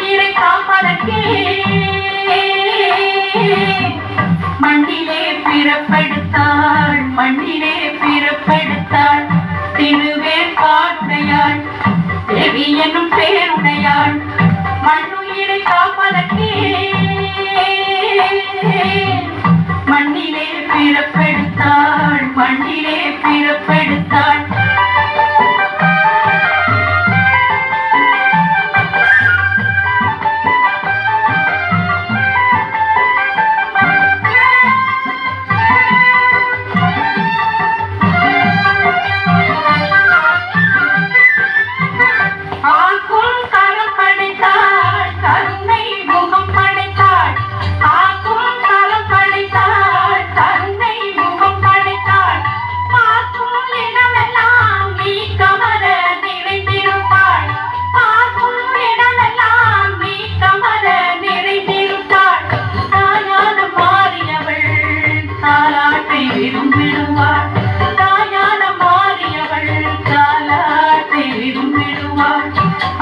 மண்ணுயிரை காப்பதற்கே மண்ணிலே பிறப்பெடுத்தாள், மண்ணிலே பிறப்பெடுத்தாள். திருவேற்காட்டையாள் தேவி என்னும் பேருடையாள். மண்ணுயிரை காப்பதற்கே மண்ணிலே பிறப்பெடுத்தாள், மண்ணிலே பிறப்பெடுத்தாள்.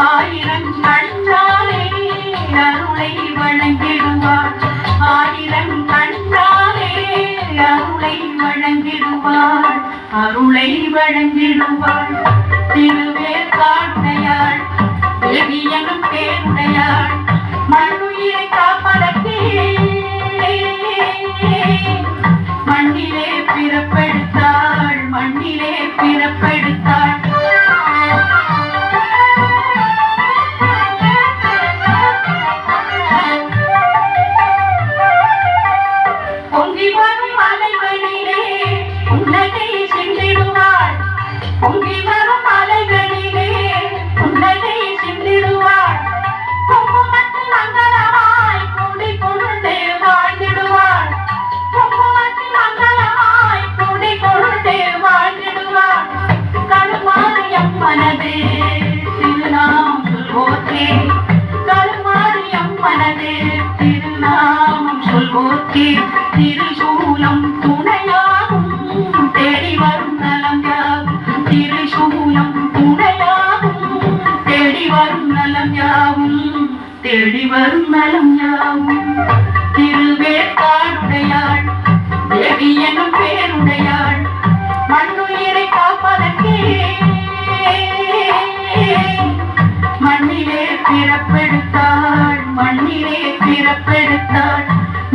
ஆயிரம் கண்டாலே அருளை வழங்கிடுவார், ஆயிரம் கண்டாலே அருளை வழங்கிடுவார், அருளை வழங்கிடுவார். திருவேற்காட்டையாள் தேவி என்னும் பேருடையாள். மண்ணுயிரை காப்பதற்கே மண்ணிலே பிறப்பெடுத்தாள், மண்ணிலே பிறப்பெடுத்தாள். பொங்கி வரும் அலைகளிலே புன்னகை சிந்திடுவாள், பொங்கி வரும் அலைகளிலே புன்னகை சிந்திடுவாள். குங்குமத்தில் மங்களமாய் கூடி கொண்டே வாழ்ந்திடுவாள், குங்குமத்தில் மங்களமாய் கூடி கொண்டே வாழ்ந்திடுவாள். கருமாரியம் மனதே திருநாமம் சொல்வோக்கே, கருமாரியம் மனதே திருநாமம் சொல்வோக்கே. திருசூலம் துணையாகும் தேடி வரும் நலம் யாவும், திருசூலம் துணையாகும் தேடி வரும் நலம் யாவும், தேடி வரும் நலம் யாவும். திருவேற்காடுடையாள் தேவி என்னும் பேருடையாள். மண்ணுயிரை காப்பதற்கே மண்ணிலே பிறப்பெடுத்தாள், மண்ணிலே பிறப்பெடுத்தாள்,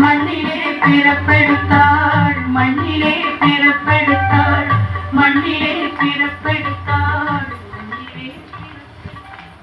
மண்ணிலே பிறப்பெடுத்தாள், மண்ணிலே பிறப்பெடுத்தாள், மண்ணிலே பிறப்பெடுத்தாள்.